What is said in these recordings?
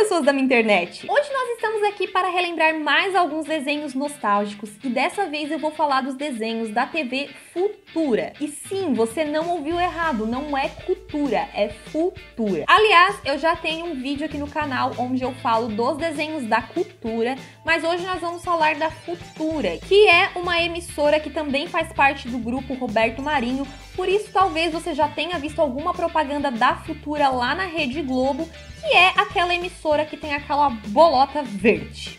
pessoas da minha internet! Hoje nós estamos aqui para relembrar mais alguns desenhos nostálgicos e dessa vez eu vou falar dos desenhos da TV Futura. E sim, você não ouviu errado, não é Cultura, é Futura. Aliás, eu já tenho um vídeo aqui no canal onde eu falo dos desenhos da Cultura, mas hoje nós vamos falar da Futura, que é uma emissora que também faz parte do grupo Roberto Marinho, por isso talvez você já tenha visto alguma propaganda da Futura lá na Rede Globo, que é aquela emissora que tem aquela bolota verde.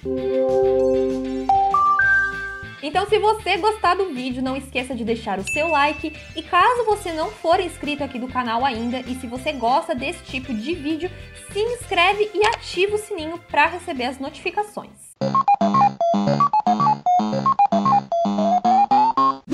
Então, se você gostar do vídeo, não esqueça de deixar o seu like e caso você não for inscrito aqui do canal ainda e se você gosta desse tipo de vídeo, se inscreve e ativa o sininho para receber as notificações.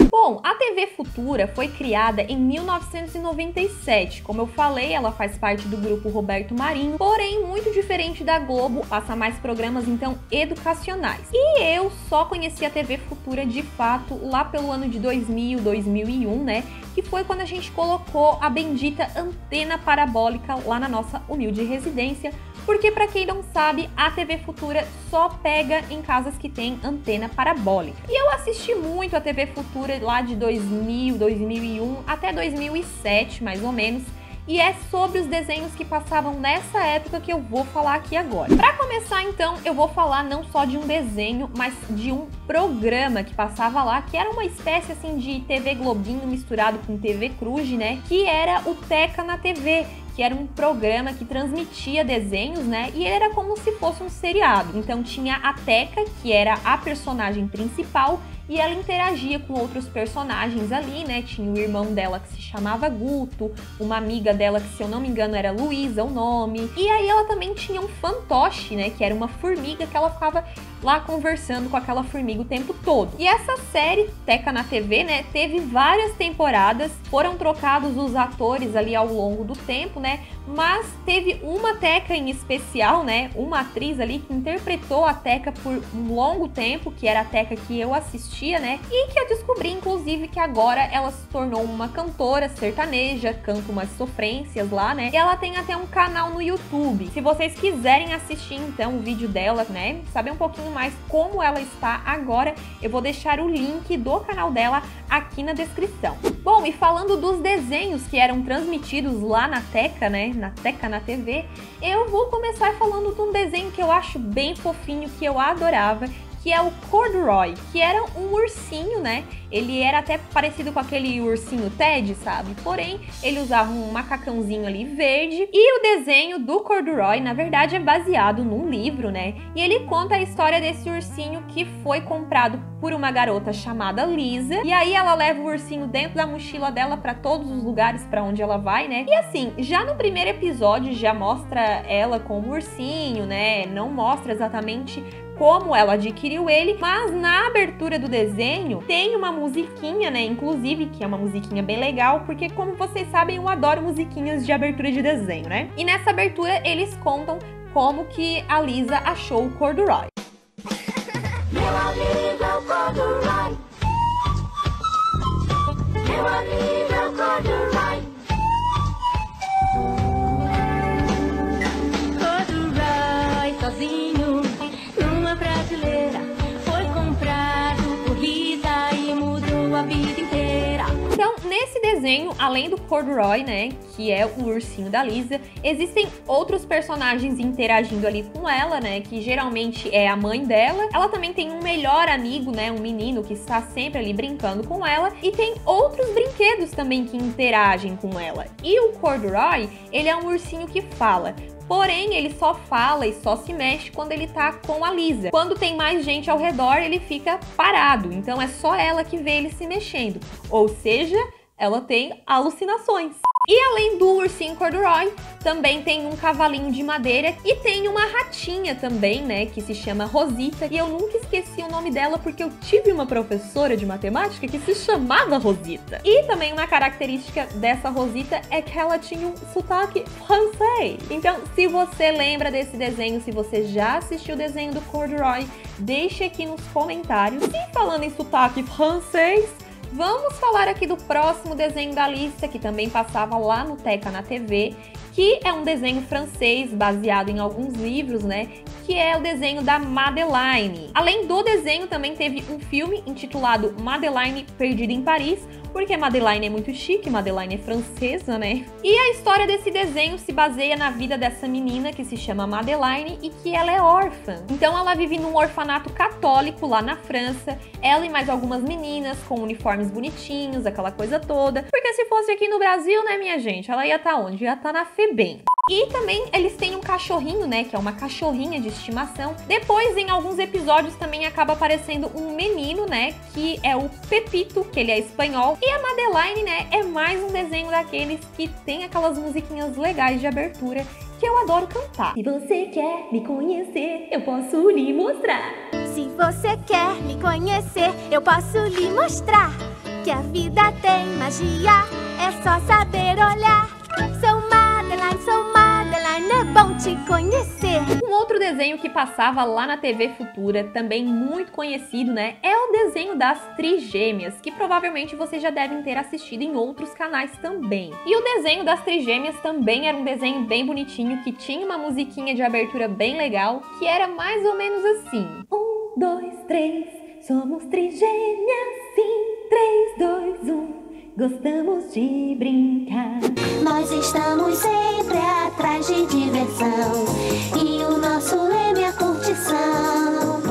Bom, a TV Futura foi criada em 1997. Como eu falei, ela faz parte do grupo Roberto Marinho, porém muito diferente da Globo, passa mais programas então educacionais. E eu só conheci a TV Futura de fato lá pelo ano de 2000, 2001, né? Que foi quando a gente colocou a bendita antena parabólica lá na nossa humilde residência, porque para quem não sabe, a TV Futura só pega em casas que tem antena parabólica. E eu assisti muito a TV Futura lá de 2000, 2001 até 2007, mais ou menos. E é sobre os desenhos que passavam nessa época que eu vou falar aqui agora. Para começar, então, eu vou falar não só de um desenho, mas de um programa que passava lá, que era uma espécie assim de TV Globinho misturado com TV Cruz, né? Que era o Teca na TV, que era um programa que transmitia desenhos, né? E ele era como se fosse um seriado. Então tinha a Teca, que era a personagem principal, e ela interagia com outros personagens ali, né? Tinha o irmão dela que se chamava Guto, uma amiga dela que, se eu não me engano, era Luísa o nome. E aí ela também tinha um fantoche, né? Que era uma formiga que ela ficava lá conversando com aquela formiga o tempo todo. E essa série, Teca na TV, né? Teve várias temporadas, foram trocados os atores ali ao longo do tempo, né? Mas teve uma Teca em especial, né? Uma atriz ali que interpretou a Teca por um longo tempo, que era a Teca que eu assistia, né? E que eu descobri, inclusive, que agora ela se tornou uma cantora sertaneja, canta umas sofrências lá, né? E ela tem até um canal no YouTube. Se vocês quiserem assistir, então, o vídeo dela, né? Saber um pouquinho mais como ela está agora, eu vou deixar o link do canal dela aqui na descrição. Bom, e falando dos desenhos que eram transmitidos lá na Teca, né? Na Teca na TV, eu vou começar falando de um desenho que eu acho bem fofinho, que eu adorava, que é o Corduroy, que era um ursinho, né? Ele era até parecido com aquele ursinho Ted, sabe? Porém, ele usava um macacãozinho ali verde. E o desenho do Corduroy, na verdade, é baseado num livro, né? E ele conta a história desse ursinho que foi comprado por uma garota chamada Lisa. E aí ela leva o ursinho dentro da mochila dela para todos os lugares para onde ela vai, né? E assim, já no primeiro episódio já mostra ela com o ursinho, né? Não mostra exatamente como ela adquiriu ele, mas na abertura do desenho tem uma musiquinha, né, inclusive, que é uma musiquinha bem legal, porque como vocês sabem, eu adoro musiquinhas de abertura de desenho, né? E nessa abertura eles contam como que a Lisa achou o Corduroy. Meu amigo é o Corduroy. Meu amigo é o Corduroy. Corduroy sozinho numa prateleira foi comprado por Lisa e mudou a vida inteira. Então, nesse desenho, além do Corduroy, né, que é o ursinho da Lisa, existem outros personagens interagindo ali com ela, né, que geralmente é a mãe dela. Ela também tem um melhor amigo, né, um menino que está sempre ali brincando com ela, e tem outros brinquedos também que interagem com ela. E o Corduroy, ele é um ursinho que fala. Porém, ele só fala e só se mexe quando ele tá com a Lisa. Quando tem mais gente ao redor, ele fica parado. Então é só ela que vê ele se mexendo. Ou seja, ela tem alucinações. E além do ursinho Corduroy, também tem um cavalinho de madeira e tem uma ratinha também, né, que se chama Rosita. E eu nunca esqueci o nome dela porque eu tive uma professora de matemática que se chamava Rosita. E também uma característica dessa Rosita é que ela tinha um sotaque francês. Então, se você lembra desse desenho, se você já assistiu o desenho do Corduroy, deixe aqui nos comentários. E falando em sotaque francês, Vamos falar aqui do próximo desenho da lista, que também passava lá no Teca na TV, que é um desenho francês baseado em alguns livros, né? Que é o desenho da Madeleine. Além do desenho, também teve um filme intitulado Madeleine Perdida em Paris, porque Madeleine é muito chique, Madeleine é francesa, né? E a história desse desenho se baseia na vida dessa menina que se chama Madeleine e que ela é órfã. Então ela vive num orfanato católico lá na França, ela e mais algumas meninas com uniformes bonitinhos, aquela coisa toda. Porque se fosse aqui no Brasil, né, minha gente, ela ia estar onde? Ia estar na FEBEM. E também eles têm um cachorrinho, né, que é uma cachorrinha de estimação. Depois, em alguns episódios, também acaba aparecendo um menino, né, que é o Pepito, que ele é espanhol. E a Madeleine, né, é mais um desenho daqueles que tem aquelas musiquinhas legais de abertura que eu adoro cantar. Se você quer me conhecer, eu posso lhe mostrar. Se você quer me conhecer, eu posso lhe mostrar que a vida tem magia, é só saber olhar. Sou Madeleine, é bom te conhecer. Um outro desenho que passava lá na TV Futura, também muito conhecido, né, é o desenho das Trigêmeas, que provavelmente vocês já devem ter assistido em outros canais também. E o desenho das Trigêmeas também era um desenho bem bonitinho, que tinha uma musiquinha de abertura bem legal, que era mais ou menos assim. 1, 2, 3, somos trigêmeas, sim, 3, 2, 1. Gostamos de brincar. Nós estamos sempre atrás de diversão e o nosso lema é a curtição.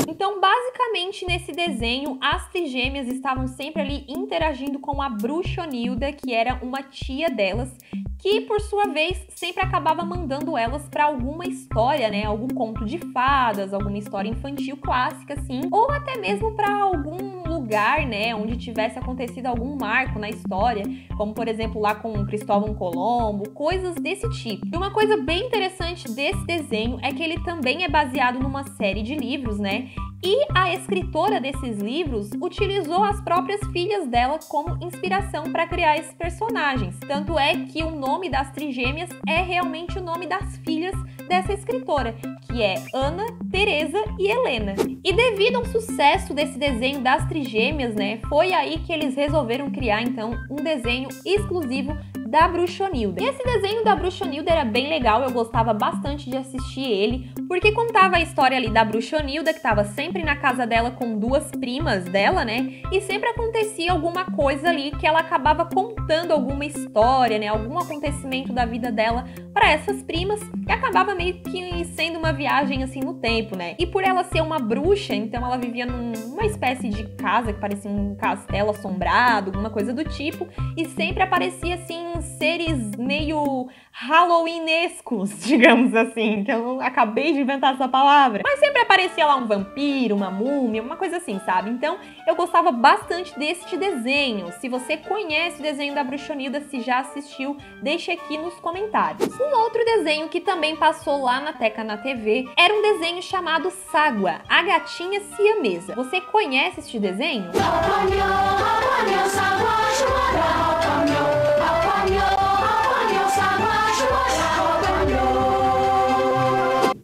Então, basicamente, nesse desenho, as trigêmeas estavam sempre ali interagindo com a Bruxonilda, que era uma tia delas, que, por sua vez, sempre acabava mandando elas para alguma história, né? Algum conto de fadas, alguma história infantil clássica, assim, ou até mesmo para algum lugar, né, onde tivesse acontecido algum marco na história, como, por exemplo, lá com Cristóvão Colombo, coisas desse tipo. E uma coisa bem interessante desse desenho é que ele também é baseado numa série de livros, né? E a escritora desses livros utilizou as próprias filhas dela como inspiração para criar esses personagens. Tanto é que o nome das trigêmeas é realmente o nome das filhas dessa escritora, que é Ana, Teresa e Helena. E devido ao sucesso desse desenho das trigêmeas, né, foi aí que eles resolveram criar então um desenho exclusivo da Bruxonilda. E esse desenho da Bruxonilda era bem legal, eu gostava bastante de assistir ele, porque contava a história ali da Bruxonilda, que estava sempre na casa dela com duas primas dela, né? E sempre acontecia alguma coisa ali que ela acabava contando alguma história, né? Algum acontecimento da vida dela para essas primas, e acabava meio que sendo uma viagem assim no tempo, né? E por ela ser uma bruxa, então ela vivia numa espécie de casa que parecia um castelo assombrado, alguma coisa do tipo, e sempre aparecia assim seres meio halloweenescos, digamos assim, que eu acabei de inventar essa palavra, mas sempre aparecia lá um vampiro, uma múmia, uma coisa assim, sabe? Então eu gostava bastante deste desenho. Se você conhece o desenho da Bruxonilda, se já assistiu, deixe aqui nos comentários. Um outro desenho que também passou lá na Teca na TV era um desenho chamado Ságua, a gatinha siamesa. Você conhece este desenho?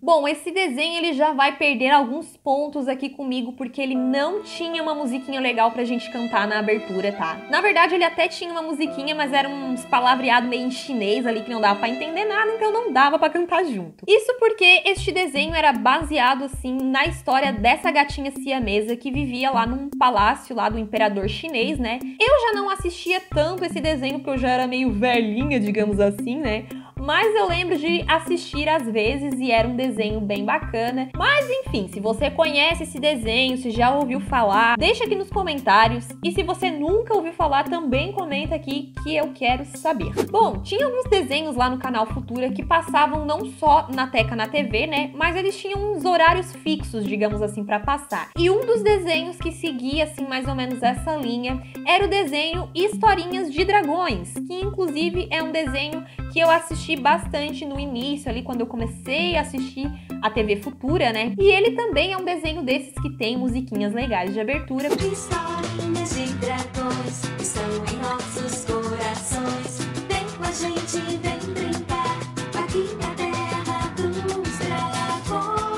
Bom, esse desenho ele já vai perder alguns pontos aqui comigo, porque ele não tinha uma musiquinha legal pra gente cantar na abertura, tá? Na verdade, ele até tinha uma musiquinha, mas era uns palavreado meio em chinês ali que não dava pra entender nada, então não dava pra cantar junto. Isso porque este desenho era baseado, assim, na história dessa gatinha siamesa que vivia lá num palácio lá do imperador chinês, né? Eu já não assistia tanto esse desenho, porque eu já era meio velhinha, digamos assim, né? Mas eu lembro de assistir às vezes e era um desenho bem bacana. Mas enfim, se você conhece esse desenho, se já ouviu falar, deixa aqui nos comentários. E se você nunca ouviu falar, também comenta aqui que eu quero saber. Bom, tinha alguns desenhos lá no canal Futura que passavam não só na Teca na TV, né? Mas eles tinham uns horários fixos, digamos assim, pra passar. E um dos desenhos que seguia, assim, mais ou menos essa linha, era o desenho Historinhas de Dragões, que inclusive é um desenho que eu assisti bastante no início, ali quando eu comecei a assistir a TV Futura, né? E ele também é um desenho desses que tem musiquinhas legais de abertura. Historinhas de dragões estão em nossos corações. Vem com a gente, vem brincar aqui na terra dos dragões.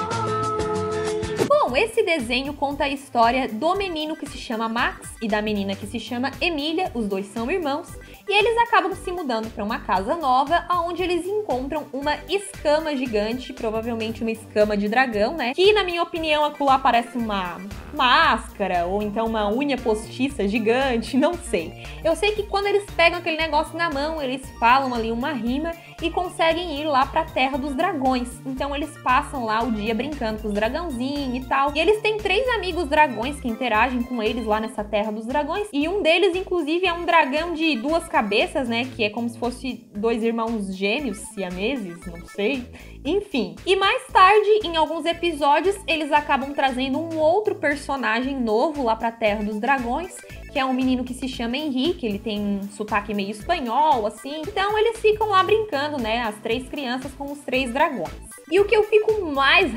Bom, Então, esse desenho conta a história do menino que se chama Max e da menina que se chama Emília, os dois são irmãos, e eles acabam se mudando para uma casa nova, onde eles encontram uma escama gigante, provavelmente uma escama de dragão, né? Que, na minha opinião, aquilo lá parece uma máscara, ou então uma unha postiça gigante, não sei. Eu sei que quando eles pegam aquele negócio na mão, eles falam ali uma rima e conseguem ir lá pra Terra dos Dragões. Então eles passam lá o dia brincando com os dragãozinhos e tal. E eles têm 3 amigos dragões que interagem com eles lá nessa Terra dos Dragões. E um deles, inclusive, é um dragão de 2 cabeças, né? Que é como se fosse 2 irmãos gêmeos, siameses, não sei. Enfim. E mais tarde, em alguns episódios, eles acabam trazendo um outro personagem novo lá pra Terra dos Dragões, que é um menino que se chama Henrique, ele tem um sotaque meio espanhol, assim. Então eles ficam lá brincando, né, as 3 crianças com os 3 dragões. E o que eu fico mais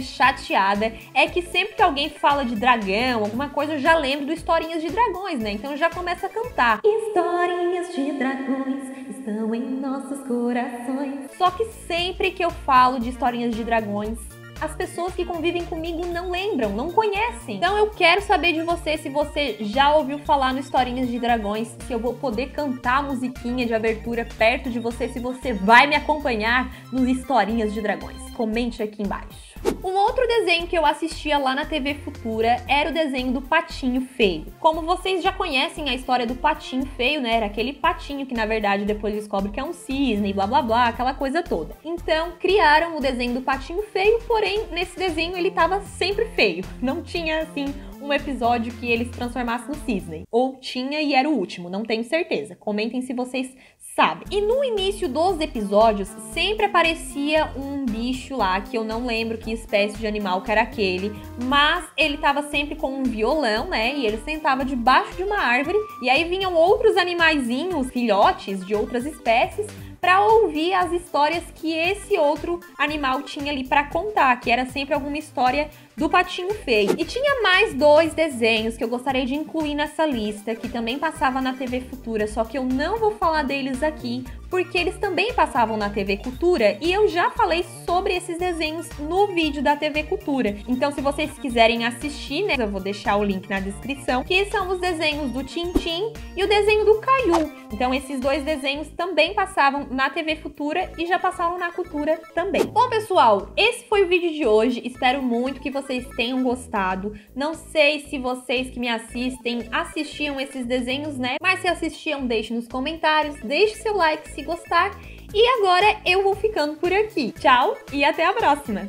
#chateada é que sempre que alguém fala de dragão, alguma coisa, eu já lembro do Historinhas de Dragões, né? Então eu já começo a cantar. Historinhas de dragões estão em nossos corações. Só que sempre que eu falo de Historinhas de Dragões, as pessoas que convivem comigo não lembram, não conhecem. Então eu quero saber de você se você já ouviu falar no Historinhas de Dragões, se eu vou poder cantar a musiquinha de abertura perto de você, se você vai me acompanhar nos Historinhas de Dragões. Comente aqui embaixo. Um outro desenho que eu assistia lá na TV Futura era o desenho do Patinho Feio. Como vocês já conhecem a história do Patinho Feio, né? Era aquele patinho que na verdade depois descobre que é um cisne, blá blá blá, aquela coisa toda. Então criaram o desenho do Patinho Feio, porém nesse desenho ele tava sempre feio. Não tinha assim um episódio que ele se transformasse no cisne. Ou tinha e era o último, não tenho certeza. Comentem se vocês sabem. E no início dos episódios sempre aparecia um bicho lá, que eu não lembro que espécie de animal que era aquele, mas ele tava sempre com um violão, né? E ele sentava debaixo de uma árvore, e aí vinham outros animaizinhos, filhotes de outras espécies, para ouvir as histórias que esse outro animal tinha ali para contar, que era sempre alguma história do Patinho Feio. E tinha mais 2 desenhos que eu gostaria de incluir nessa lista, que também passava na TV Futura, só que eu não vou falar deles aqui, porque eles também passavam na TV Cultura e eu já falei sobre esses desenhos no vídeo da TV Cultura. Então, se vocês quiserem assistir, né, eu vou deixar o link na descrição, que são os desenhos do Tintim e o desenho do Caillou. Então, esses 2 desenhos também passavam na TV Futura e já passaram na Cultura também. Bom, pessoal, esse foi o vídeo de hoje. Espero muito que vocês tenham gostado. Não sei se vocês que me assistem assistiam esses desenhos, né? Mas se assistiam, deixe nos comentários, deixe seu like se gostar. E agora eu vou ficando por aqui. Tchau e até a próxima!